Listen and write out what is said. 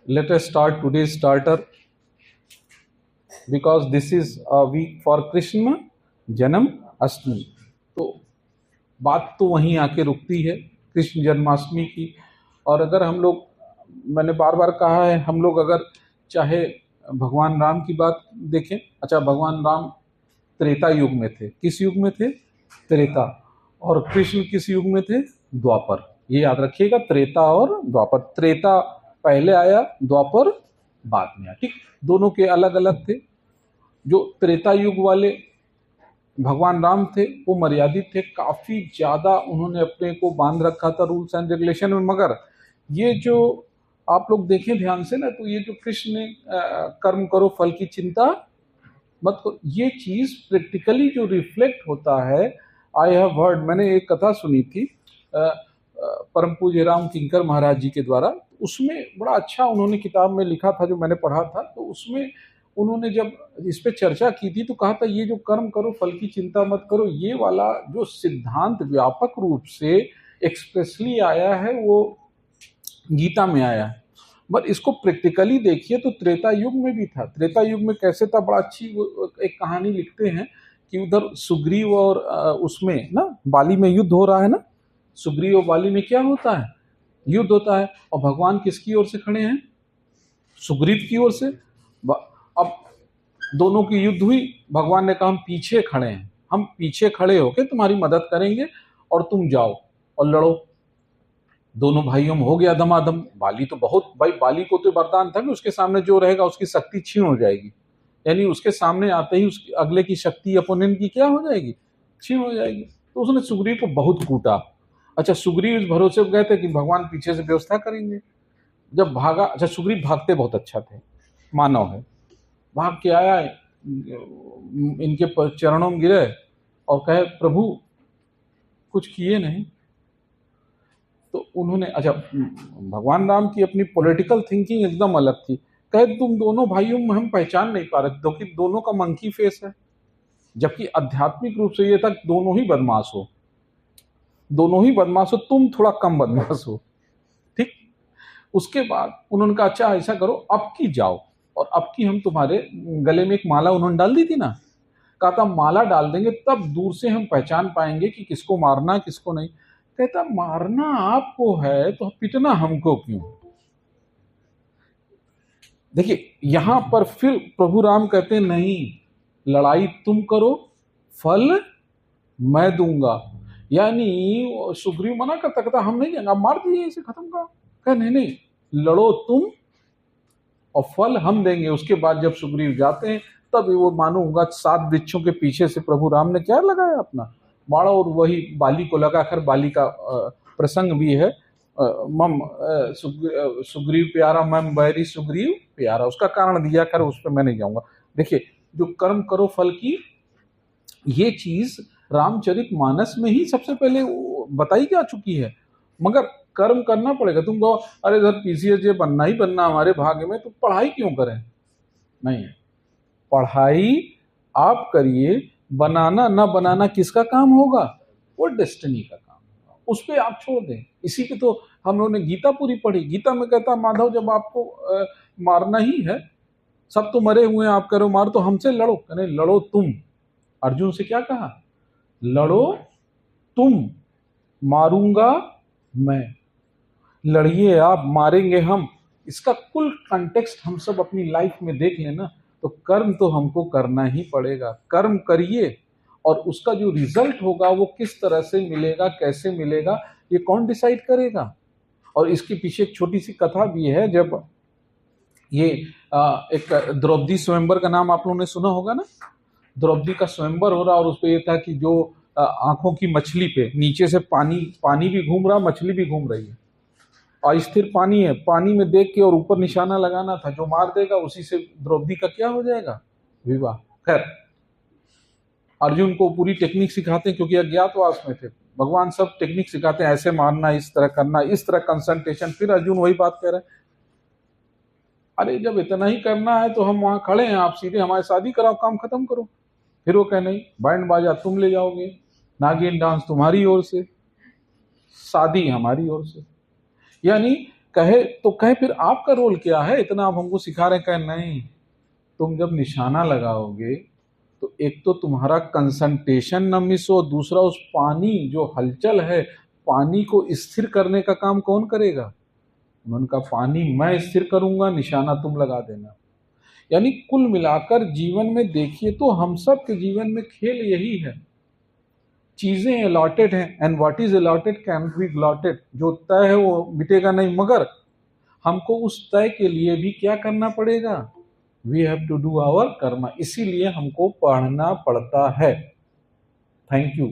Let us start today's starter because this is a week for Krishna जन्म अष्टमी। तो बात तो वहीं आके रुकती है कृष्ण जन्माष्टमी की। और अगर हम लोग, मैंने बार बार कहा है, हम लोग अगर चाहे भगवान राम की बात देखें, अच्छा भगवान राम त्रेता युग में थे। किस युग में थे? त्रेता। और कृष्ण किस युग में थे? द्वापर। ये याद रखिएगा, त्रेता और द्वापर। त्रेता पहले आया, द्वापर बाद में आया। ठीक, दोनों के अलग अलग थे। जो त्रेता युग वाले भगवान राम थे वो मर्यादित थे, काफी ज्यादा उन्होंने अपने को बांध रखा था रूल्स एंड रेगुलेशन में। मगर ये जो आप लोग देखें ध्यान से ना, तो ये जो कृष्ण ने कर्म करो फल की चिंता मत करो, ये चीज प्रैक्टिकली जो रिफ्लेक्ट होता है। आई हैव हर्ड, मैंने एक कथा सुनी थी परम पूज्य राम किंकर महाराज जी के द्वारा। उसमें बड़ा अच्छा उन्होंने किताब में लिखा था, जो मैंने पढ़ा था। तो उसमें उन्होंने जब इस पे चर्चा की थी तो कहा था ये जो कर्म करो फल की चिंता मत करो, ये वाला जो सिद्धांत व्यापक रूप से एक्सप्रेसली आया है वो गीता में आया है। बट इसको प्रैक्टिकली देखिए तो त्रेता युग में भी था। त्रेता युग में कैसे था, बड़ा अच्छी एक कहानी लिखते हैं कि उधर सुग्रीव और उसमें ना बाली में युद्ध हो रहा है ना। सुग्रीव और बाली में क्या होता है? युद्ध होता है। और भगवान किसकी ओर से खड़े हैं? सुग्रीव की ओर से। अब दोनों की युद्ध हुई, भगवान ने कहा हम पीछे खड़े हैं, हम पीछे खड़े होके तुम्हारी मदद करेंगे और तुम जाओ और लड़ो। दोनों भाइयों में हो गया धमाधम। बाली तो बहुत, भाई बाली को तो वरदान था कि उसके सामने जो रहेगा उसकी शक्ति छीन हो जाएगी, यानी उसके सामने आते ही उसकी अगले की शक्ति अपोनेंट की क्या हो जाएगी? छीन हो जाएगी। तो उसने सुग्रीव को बहुत कूटा। अच्छा, सुग्रीव इस भरोसे पर गए थे कि भगवान पीछे से व्यवस्था करेंगे। जब भागा, अच्छा सुग्रीव भागते बहुत अच्छा थे, मानव है, भाग के आया, इनके चरणों में गिरे और कहे प्रभु कुछ किए नहीं। तो उन्होंने, अच्छा भगवान राम की अपनी पॉलिटिकल थिंकिंग एकदम अलग थी। कहे तुम दोनों भाइयों में हम पहचान नहीं पा रहे क्योंकि दोनों का मंकी फेस है। जबकि आध्यात्मिक रूप से ये था दोनों ही बदमाश हो, दोनों ही बदमाश हो, तुम थोड़ा कम बदमाश हो। ठीक, उसके बाद उन्होंने कहा अच्छा ऐसा करो, अब की जाओ और अब की हम तुम्हारे गले में एक माला उन्होंने डाल दी थी ना, कहा था माला डाल देंगे तब दूर से हम पहचान पाएंगे कि किसको मारना किसको नहीं। कहता मारना आपको है तो पिटना हमको क्यों? देखिए यहां पर फिर प्रभु राम कहते नहीं, लड़ाई तुम करो फल मैं दूंगा। यानी सुग्रीव मना करता, कहता हम नहीं जाएंगे, आप मार दिए इसे, खत्म कर। कहा नहीं नहीं, लड़ो तुम और फल हम देंगे। उसके बाद जब सुग्रीव जाते हैं तब वो मानो होगा 7 वृक्षों के पीछे से प्रभु राम ने क्या लगाया अपना बाड़ा, और वही बाली को लगाकर, बाली का प्रसंग भी है, मम सुग्रीव प्यारा मम बैरी सुग्रीव प्यारा, उसका कारण दिया कर, उस पर मैं नहीं जाऊंगा। देखिए जो कर्म करो फल की, ये चीज रामचरित मानस में ही सबसे पहले बताई जा चुकी है। मगर कर्म करना पड़ेगा। तुम कहो अरे इधर पीसीएस बनना ही बनना हमारे भाग्य में, तो पढ़ाई क्यों करें? नहीं, पढ़ाई आप करिए, बनाना ना बनाना किसका काम होगा? वो डेस्टिनी का काम होगा, उस पर आप छोड़ दें। इसी के तो हम लोगों ने गीता पूरी पढ़ी। गीता में कहता माधव जब आपको मारना ही है, सब तो मरे हुए हैं, आप करो मार, तो हमसे लड़ो। कहने लड़ो तुम। अर्जुन से क्या कहा? लड़ो तुम, मारूंगा मैं। लड़िए आप, मारेंगे हम। इसका कुल कंटेक्स्ट हम सब अपनी लाइफ में देख लेना, तो कर्म तो हमको करना ही पड़ेगा। कर्म करिए और उसका जो रिजल्ट होगा वो किस तरह से मिलेगा, कैसे मिलेगा, ये कौन डिसाइड करेगा? और इसके पीछे एक छोटी सी कथा भी है। जब ये एक द्रौपदी स्वयंवर का नाम आप लोगों ने सुना होगा ना। द्रौपदी का स्वयंवर हो रहा और उस पर यह था कि जो आंखों की मछली पे नीचे से पानी भी घूम रहा, मछली भी घूम रही है, अस्थिर पानी है, पानी में देख के और ऊपर निशाना लगाना था, जो मार देगा उसी से द्रौपदी का क्या हो जाएगा? विवाह। खैर अर्जुन को पूरी टेक्निक सिखाते हैं क्योंकि अज्ञातवास में थे। भगवान सब टेक्निक सिखाते हैं, ऐसे मारना, इस तरह करना, इस तरह कंसंट्रेशन। फिर अर्जुन वही बात कह रहे हैं, अरे जब इतना ही करना है तो हम वहां खड़े हैं, आप सीधे हमारी शादी कराओ, काम खत्म करो। फिर वो कहे नहीं, बैंड बाजा तुम ले जाओगे, नागिन डांस तुम्हारी ओर से, शादी हमारी ओर से। यानी कहे तो कहे फिर आपका रोल क्या है, इतना आप हमको सिखा रहे हैं। कहे नहीं, तुम जब निशाना लगाओगे तो एक तो तुम्हारा कंसंट्रेशन न मिस हो, दूसरा उस पानी जो हलचल है, पानी को स्थिर करने का काम कौन करेगा? उन्होंने कहा पानी मैं स्थिर करूंगा, निशाना तुम लगा देना। यानी कुल मिलाकर जीवन में देखिए तो हम सब के जीवन में खेल यही है, चीजें अलॉटेड हैं, and what is allotted can be allotted, जो तय है वो मिटेगा नहीं, मगर हमको उस तय के लिए भी क्या करना पड़ेगा? We have to do our karma, इसीलिए हमको पढ़ना पड़ता है। Thank you.